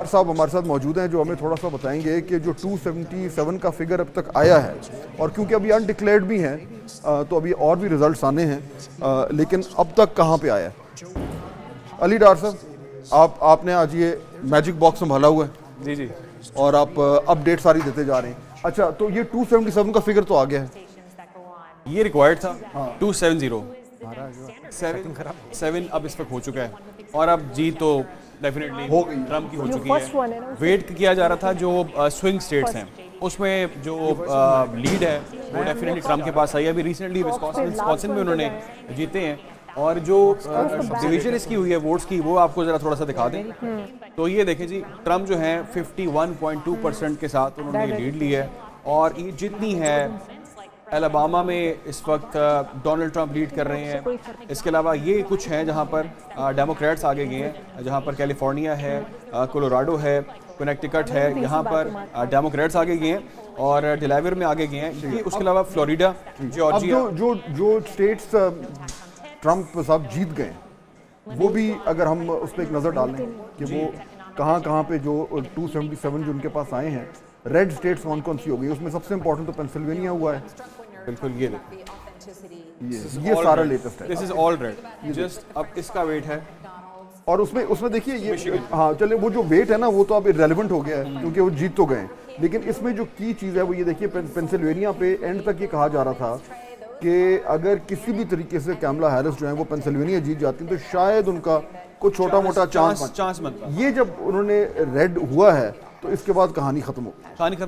साहब हमारे साथ मौजूद हैं जो हमें थोड़ा सा बताएंगे कि जो 277 का फिगर अब तक आया है, और क्योंकि अभी अनडिक्लेयर्ड भी हैं तो अभी और भी रिजल्ट्स आने हैं, लेकिन अब तक कहाँ पे आया है। अली डार साहब, आपने आज ये मैजिक बॉक्स संभाला हुआ है जी जी, और आप अपडेट सारी देते जा रहे हैं। अच्छा, तो ये 277 का फिगर तो आ गया है, ये रिक्वायर्ड था। 270 7 अब इस वक्त हो चुका है, और अब जीत तो डेफिनेटली हो गई, ट्रम्प की हो चुकी है। वेट किया जा रहा था जो स्विंग स्टेट्स हैं उसमें जो लीड है वो डेफिनेटली ट्रम्प के पास आई है। अभी रिसेंटली विस्कॉन्सिन में उन्होंने जीते हैं, और जो डिवीजन इसकी हुई है वोट्स की वो आपको जरा थोड़ा सा दिखा दें। तो ये देखें जी, ट्रम्प जो है 51.2% के साथ उन्होंने लीड ली है, और ये जितनी है अलाबामा में इस वक्त डोनाल्ड ट्रंप लीड कर रहे हैं। इसके अलावा ये कुछ हैं जहाँ पर डेमोक्रेट्स आगे गए हैं, जहाँ पर कैलिफोर्निया है, कोलोराडो है, कनेक्टिकट है, यहाँ पर डेमोक्रेट्स आगे गए हैं, और डिलावर में आगे गए हैं। ये उसके अलावा फ्लोरिडा, जॉर्जिया, जो स्टेट्स ट्रंप साहब जीत गए वो भी अगर हम उस पर एक नज़र डाल लें कि वो कहाँ पे जो 277 जो उनके पास आए हैं, रेड स्टेट्स कौन कौन सी हो गई, उसमें सबसे इंपॉर्टेंट तो पेंसिल्वेनिया हुआ है। बिल्कुल ये सारा लेटेस्ट है, this is all red. Just अब इसका वेट है, और उसमें देखिए ये, हाँ चले, वो जो वेट है ना वो तो अब इरेलेवेंट हो गया है क्योंकि वो जीत तो गए, लेकिन इसमें जो की चीज़ है वो ये देखिए, पेंसिल्वेनिया पे एंड तक ये कहा जा रहा था कि अगर किसी भी तरीके से कैमला हैरिस जो है वो पेंसिल्वेनिया जीत जाती तो शायद उनका कुछ छोटा मोटा चांस बनता। ये जब उन्होंने रेड हुआ है तो इसके बाद कहानी खत्म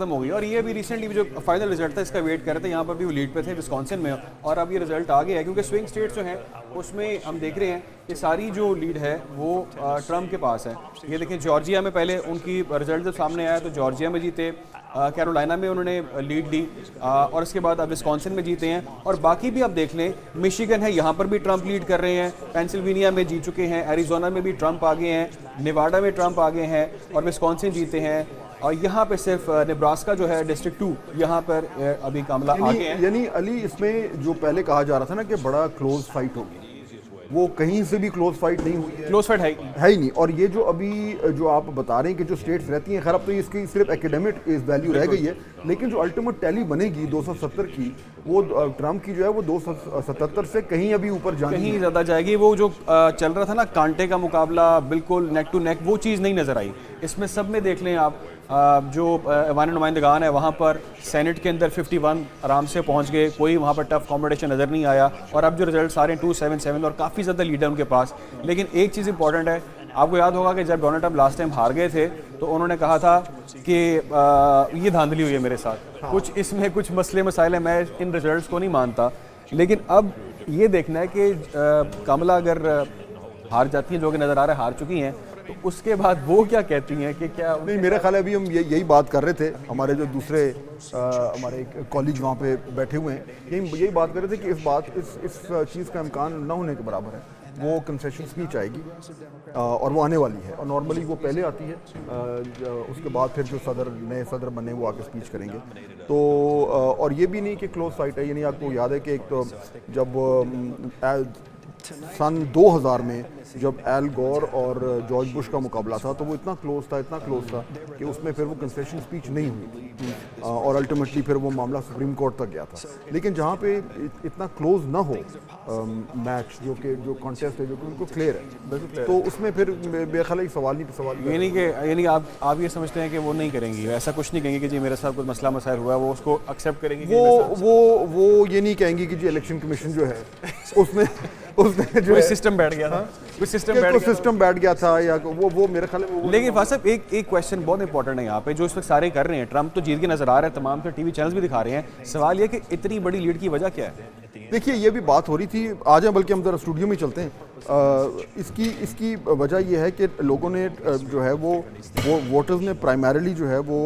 हो गई। और ये अभी रिसेंटली जो फाइनल रिजल्ट था इसका वेट कर रहे थे, यहाँ पर भी वो लीड पे थे विस्कॉन्सिन में, और अब ये रिजल्ट आ गया है क्योंकि स्विंग स्टेट्स जो हैं उसमें हम देख रहे हैं कि सारी जो लीड है वो ट्रम्प के पास है। ये देखें, जॉर्जिया में पहले उनकी रिजल्ट जब सामने आया तो जॉर्जिया में जीते, कैरोलिना में उन्होंने लीड ली, और उसके बाद अब विस्कॉन्सिन में जीते हैं, और बाकी भी आप देख लें, मिशिगन है यहाँ पर भी ट्रम्प लीड कर रहे हैं, पेंसिल्वेनिया में जीत चुके हैं, एरिजोना में भी ट्रम्प आगे हैं, नेवाडा में ट्रम्प आगे हैं, और विस्कॉन्सिन जीते हैं, और यहाँ पे सिर्फ नेब्रास्का जो है डिस्ट्रिक्ट 2 यहाँ पर अभी कामला आगे हैं। यानी अली, इसमें जो पहले कहा जा रहा था ना कि बड़ा क्लोज फाइट होगी, वो कहीं से भी क्लोज फाइट नहीं हुई है, क्लोज फाइट है ही नहीं। और ये जो अभी जो आप बता रहे हैं कि जो स्टेट्स रहती हैं, खैर अब तो इसकी सिर्फ एकेडमिक वैल्यू रह गई है, लेकिन जो अल्टीमेट टैली बनेगी 270 की, वो ट्रम्प की जो है वो 277 से कहीं अभी ऊपर जाएगी, कहीं ज़्यादा जाएगी। वो जो चल रहा था ना कांटे का मुकाबला, बिल्कुल नेक टू नेक, वो चीज़ नहीं नज़र आई इसमें। सब में देख लें आप, जो ऐवान नुमाइंदगान है वहाँ पर सेनेट के अंदर 51 आराम से पहुँच गए, कोई वहाँ पर टफ कॉम्पिटिशन नज़र नहीं आया, और अब जो रिजल्ट आ रहे हैं 277 और काफ़ी ज़्यादा लीडर उनके पास। लेकिन एक चीज़ इंपॉर्टेंट है, आपको याद होगा कि जब डोनाल्ड ट्रंप लास्ट टाइम हार गए थे तो उन्होंने कहा था कि ये धांधली हुई है मेरे साथ, कुछ इसमें कुछ मसले मसाइल हैं, मैं इन रिजल्ट्स को नहीं मानता। लेकिन अब ये देखना है कि कमला अगर हार जाती हैं, जो कि नज़र आ रहा है हार चुकी हैं, तो उसके बाद वो क्या कहती हैं कि क्या नहीं। मेरा ख्याल है अभी हम यही बात कर रहे थे, हमारे जो दूसरे हमारे कॉलीग वहाँ पे बैठे हुए हैं, यही बात कर रहे थे कि इस चीज़ का इम्कान न होने के बराबर है, वो कंसेशंस नहीं चाहेगी, और वो आने वाली है, और नॉर्मली वो पहले आती है, उसके बाद फिर जो नए सदर बने वो आके स्पीच करेंगे। तो और ये भी नहीं कि क्लोज फाइट है, यानी आपको याद है कि एक तो जब सन 2000 में जब एल गौर और जॉर्ज बुश का मुकाबला था तो वो इतना क्लोज था कि उसमें फिर वो कंसेशन स्पीच नहीं हुई, और अल्टीमेटली फिर वो मामला सुप्रीम कोर्ट तक गया था। लेकिन जहाँ पे इतना क्लोज ना हो मैच, जो कॉन्टेस्ट है जो कि उनको क्लियर है, तो उसमें फिर बेखला सवाल नहीं कि यानी आप ये समझते हैं कि वो नहीं करेंगी, ऐसा कुछ नहीं कहेंगे कि जी मेरे साथ कुछ मसला मसाइल हुआ है, वो उसको एक्सेप्ट करेंगी। वो ये नहीं कहेंगी कि जी इलेक्शन कमीशन जो है उसमें जो सिस्टम बैठ गया था, कुछ सिस्टम बैठ गया था, या वो मेरे ख्याल में। लेकिन फास्ट साहब, एक क्वेश्चन बहुत इंपॉर्टेंट है यहाँ पे, जो इस वक्त सारे कर रहे हैं, ट्रम्प तो जीत के नजर आ रहे हैं, तमाम तो टीवी चैनल्स भी दिखा रहे हैं, सवाल ये कि इतनी बड़ी लीड की वजह क्या है? देखिए, ये भी बात हो रही थी, आ जाए बल्कि हम जरा स्टूडियो में चलते हैं। इसकी वजह ये है कि लोगों ने जो है वो वोटर्स ने प्राइमरीली जो है वो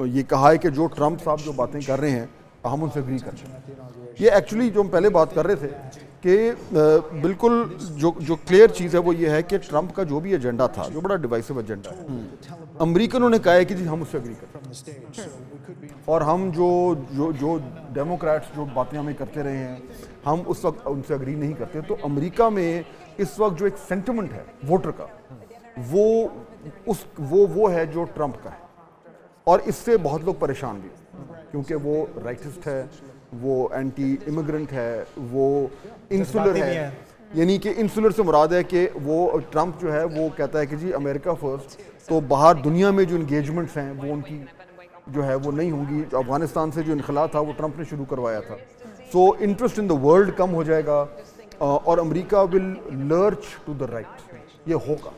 ये कहा है कि जो ट्रम्प साहब जो बातें कर रहे हैं हम उनसे एग्री करते हैं। ये एक्चुअली जो हम पहले बात कर रहे थे कि बिल्कुल जो क्लियर चीज़ है वो ये है कि ट्रंप का जो भी एजेंडा था, जो बड़ा डिवाइसिव एजेंडा है, अमेरिकनों ने कहा है कि जी हम उससे एग्री करते हैं, और हम जो डेमोक्रेट्स जो बातें हमें करते रहे हैं हम उस वक्त उनसे एग्री नहीं करते। तो अमेरिका में इस वक्त जो एक सेंटिमेंट है वोटर का, वो उस वो है जो ट्रंप का है, और इससे बहुत लोग परेशान भी, क्योंकि वो राइटिस्ट है, वो एंटी इमिग्रेंट है, वो इंसुलर है। यानी कि इंसुलर से मुराद है कि वो ट्रंप जो है वो कहता है कि जी अमेरिका फर्स्ट, तो बाहर दुनिया में जो इंगेजमेंट्स हैं वो उनकी जो है वो नहीं होंगी। अफगानिस्तान से जो इनखला था वो ट्रंप ने शुरू करवाया था। So interest in the world कम हो जाएगा और America will lurch to the right, ये होगा।